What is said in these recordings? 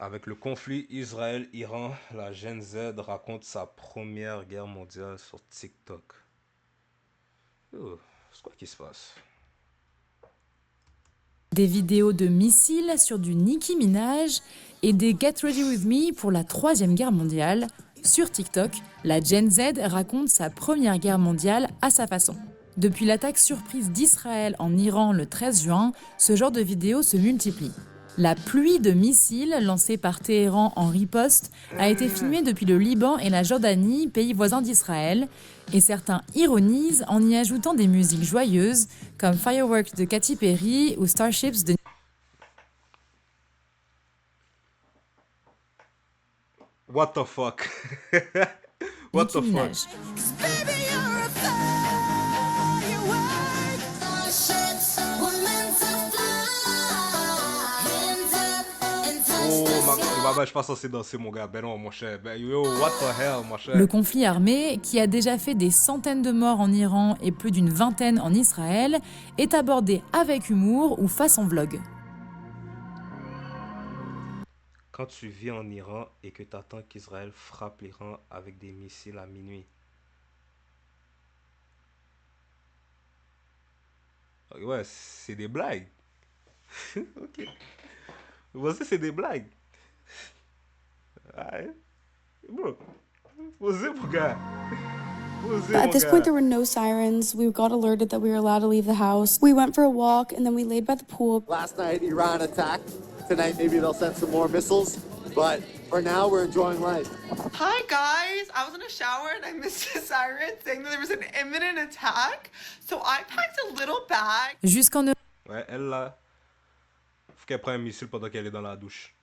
Avec le conflit Israël-Iran, la Gen Z raconte sa première guerre mondiale sur TikTok. Oh, c'est quoi qui se passe? Des vidéos de missiles sur du Nicki Minaj et des Get Ready With Me pour la Troisième Guerre mondiale. Sur TikTok, la Gen Z raconte sa première guerre mondiale à sa façon. Depuis l'attaque surprise d'Israël en Iran le 13 juin, ce genre de vidéos se multiplie. La pluie de missiles lancés par Téhéran en riposte a été filmée depuis le Liban et la Jordanie, pays voisins d'Israël, et certains ironisent en y ajoutant des musiques joyeuses comme Fireworks de Katy Perry ou Starships de What the fuck? What Nicki the fuck? Minaj. Je pense que c'est danser, mon gars. Ben non, mon cher. Ben yo, what the hell, mon cher. Le conflit armé, qui a déjà fait des centaines de morts en Iran et plus d'une vingtaine en Israël, est abordé avec humour ou façon vlog. Quand tu vis en Iran et que tu attends qu'Israël frappe l'Iran avec des missiles à minuit. Ouais, c'est des blagues. Ok. Você, c'est des blagues. Ouais. Bro, você, mon gars. Você, At mon this point, gars. there were no sirens. We got alerted that we were allowed to leave the house. We went for a walk and then we laid by the pool. Last night, Iran attacked. Tonight, maybe they'll send some more missiles. But for now, we're enjoying life. Hi guys, I was in a shower and I missed a siren saying that there was an imminent attack. So I packed a little bag. Jusqu'en Europe, Ouais, elle là, faut qu'elle prenne un missile pendant qu'elle est dans la douche.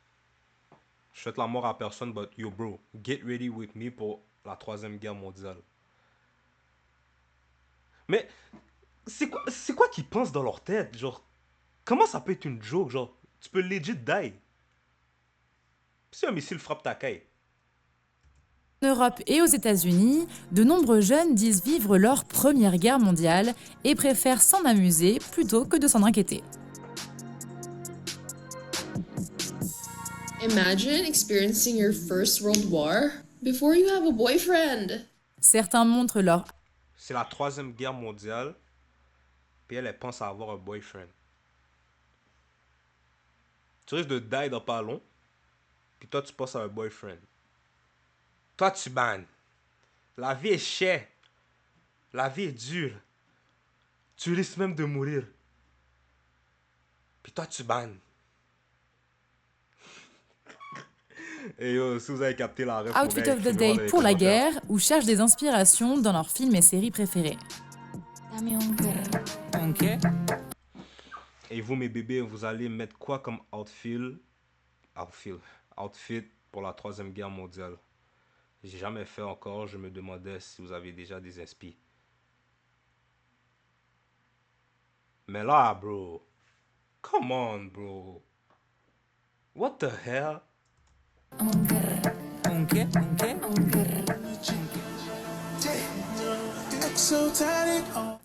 Je souhaite la mort à personne, but yo bro, get ready with me pour la troisième guerre mondiale. Mais c'est quoi qu'ils pensent dans leur tête? Genre, comment ça peut être une joke? Genre, tu peux legit die. Si un missile frappe ta caille. et aux États-Unis, de nombreux jeunes disent vivre leur première guerre mondiale et préfèrent s'en amuser plutôt que de s'en inquiéter. Imagine experiencing your first World War before you have a boyfriend. Certains montrent leur C'est la troisième guerre mondiale, puis elle pense à avoir un boyfriend. Tu risques de die dans pas long, puis toi tu penses à un boyfriend. Toi tu bannes. La vie est chère. La vie est dure. Tu risques même de mourir. Puis toi tu bannes. Et yo, si vous avez capté la ref, Outfit of the Day pour la guerre ou cherchent des inspirations dans leurs films et séries préférés. Et vous mes bébés, vous allez mettre quoi comme outfit pour la troisième guerre mondiale? J'ai jamais fait encore, je me demandais si vous avez déjà des inspi. Mais là, bro. Come on, bro. What the hell?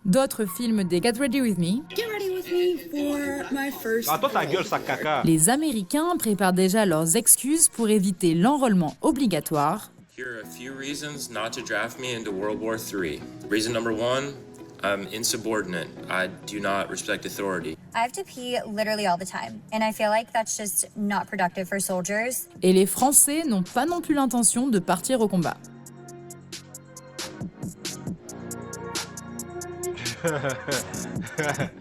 D'autres films des Get Ready With Me. Get ready with me for my first Attends ta gueule, ça caca. Les Américains préparent déjà leurs excuses pour éviter l'enrôlement obligatoire. Here are a few reasons not to draft me into World War III. Reason number one, I'm insubordinate. I do not respect authority. I have to pee literally all the time, and I feel like that's just not productive for soldiers. Et les Français n'ont pas non plus l'intention de partir au combat.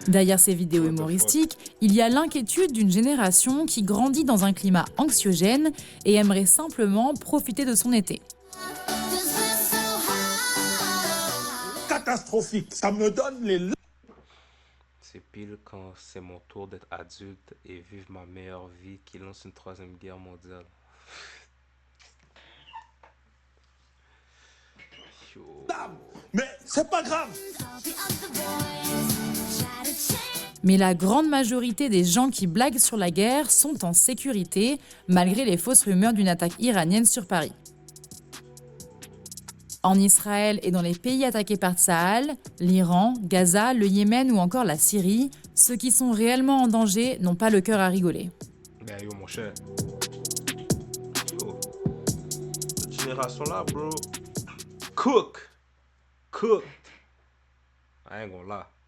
Derrière ces vidéos humoristiques, il y a l'inquiétude d'une génération qui grandit dans un climat anxiogène et aimerait simplement profiter de son été. Catastrophique, ça me donne les... C'est pile quand c'est mon tour d'être adulte et vivre ma meilleure vie qui lance une troisième guerre mondiale. Yo. Mais c'est pas grave. Mais la grande majorité des gens qui blaguent sur la guerre sont en sécurité, malgré les fausses rumeurs d'une attaque iranienne sur Paris. En Israël et dans les pays attaqués par Tsahal, l'Iran, Gaza, le Yémen ou encore la Syrie, ceux qui sont réellement en danger n'ont pas le cœur à rigoler. Ben yo mon cher, génération-là, bro, cooked. I ain't gonna lie.